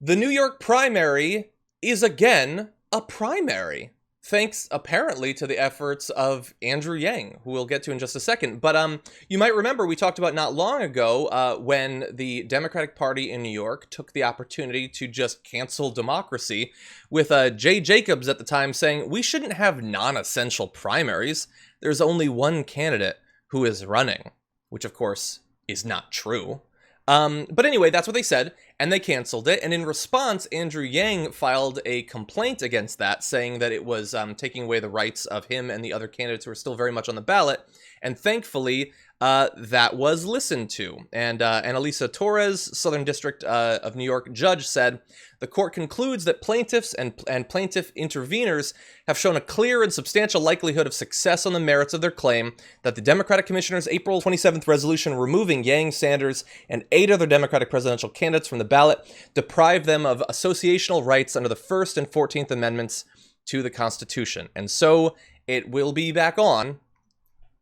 The New York primary is again a primary, thanks apparently to the efforts of Andrew Yang, who we'll get to in just a second. But you might remember we talked about not long ago when the Democratic Party in New York took the opportunity to just cancel democracy, with Jay Jacobs at the time saying, we shouldn't have non-essential primaries. There's only one candidate who is running, which of course is not true. But anyway, that's what they said, and they canceled it. And in response, Andrew Yang filed a complaint against that, saying that it was taking away the rights of him and the other candidates who are still very much on the ballot. And thankfully, that was listened to. And Analisa Torres, Southern District of New York judge, said, the court concludes that plaintiffs and plaintiff-intervenors have shown a clear and substantial likelihood of success on the merits of their claim that the Democratic Commissioner's April 27th resolution removing Yang, Sanders, and 8 other Democratic presidential candidates from the ballot deprived them of associational rights under the First and 14th Amendments to the Constitution. And so it will be back on,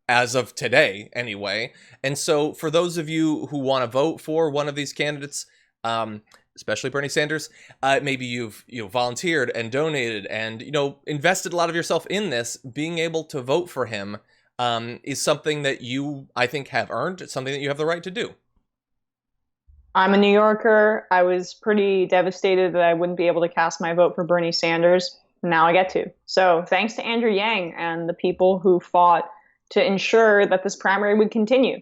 as of today, anyway. And so for those of you who want to vote for one of these candidates, especially Bernie Sanders, maybe you've volunteered and donated and invested a lot of yourself in this, being able to vote for him is something that you, I think, have earned. It's something that you have the right to do. I'm a New Yorker. I was pretty devastated that I wouldn't be able to cast my vote for Bernie Sanders. Now I get to. So thanks to Andrew Yang and the people who fought to ensure that this primary would continue.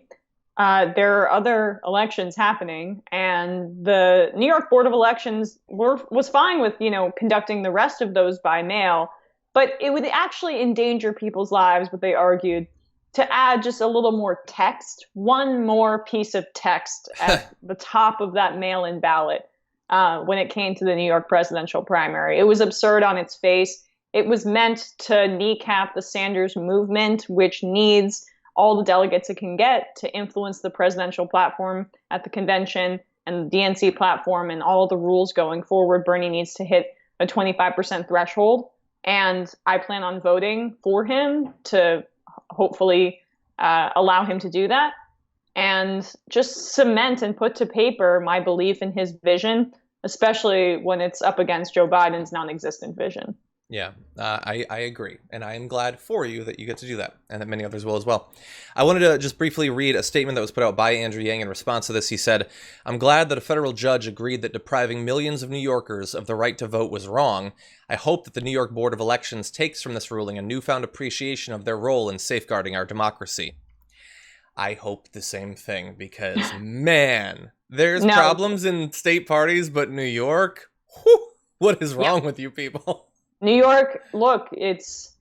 There are other elections happening, and the New York Board of Elections was fine with, conducting the rest of those by mail, but it would actually endanger people's lives, what they argued, to add just a little more text, one more piece of text at the top of that mail-in ballot when it came to the New York presidential primary. It was absurd on its face. It was meant to kneecap the Sanders movement, which needs all the delegates it can get to influence the presidential platform at the convention and the DNC platform and all the rules going forward. Bernie needs to hit a 25% threshold. And I plan on voting for him to hopefully allow him to do that and just cement and put to paper my belief in his vision, especially when it's up against Joe Biden's non-existent vision. Yeah, I agree. And I am glad for you that you get to do that, and that many others will as well. I wanted to just briefly read a statement that was put out by Andrew Yang in response to this. He said, I'm glad that a federal judge agreed that depriving millions of New Yorkers of the right to vote was wrong. I hope that the New York Board of Elections takes from this ruling a newfound appreciation of their role in safeguarding our democracy. I hope the same thing, because, man, there's problems in state parties, but New York, whew, what is wrong with you people? New York, look, it's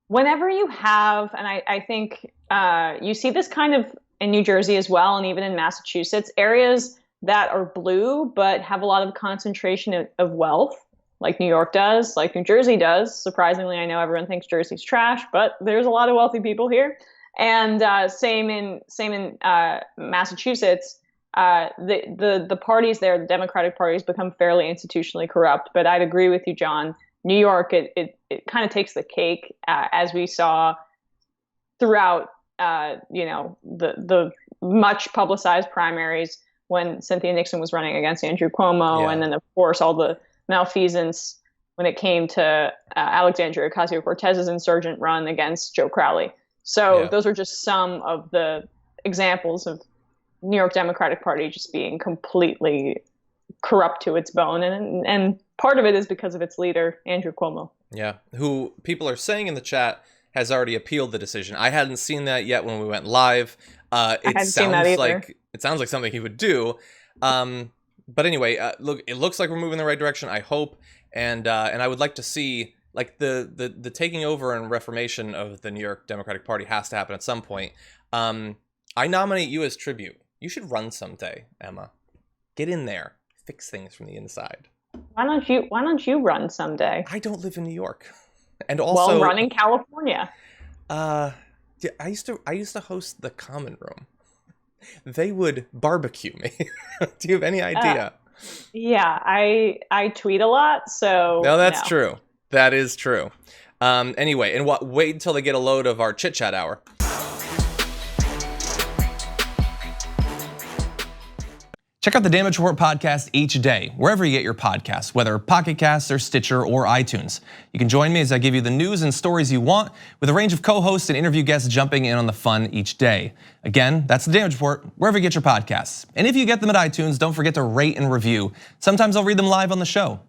whenever you have, and I think you see this kind of in New Jersey as well, and even in Massachusetts, areas that are blue but have a lot of concentration of wealth, like New York does, like New Jersey does. Surprisingly, I know everyone thinks Jersey's trash, but there's a lot of wealthy people here. And same in Massachusetts. The parties there, the Democratic parties, become fairly institutionally corrupt. But I'd agree with you, John. New York, it kind of takes the cake, as we saw throughout, the much publicized primaries when Cynthia Nixon was running against Andrew Cuomo, and then of course all the malfeasance when it came to Alexandria Ocasio-Cortez's insurgent run against Joe Crowley. So those are just some of the examples of New York Democratic Party just being completely corrupt to its bone, and part of it is because of its leader, Andrew Cuomo. Yeah, who people are saying in the chat has already appealed the decision. I hadn't seen that yet when we went live. It sounds like something he would do. But anyway, look, it looks like we're moving in the right direction, I hope, and I would like to see, like, the taking over and reformation of the New York Democratic Party has to happen at some point. I nominate you as tribute. You should run someday, Emma. Get in there. Fix things from the inside. Why don't you run someday? I don't live in New York. And also, well, run in California. Yeah, I used to host the Common Room. They would barbecue me. Do you have any idea? Yeah, I tweet a lot, so no, that's true. That is true. Anyway, and wait until they get a load of our chit chat hour. Check out the Damage Report podcast each day, wherever you get your podcasts, whether Pocket Casts or Stitcher or iTunes. You can join me as I give you the news and stories you want, with a range of co-hosts and interview guests jumping in on the fun each day. Again, that's the Damage Report, wherever you get your podcasts. And if you get them at iTunes, don't forget to rate and review. Sometimes I'll read them live on the show.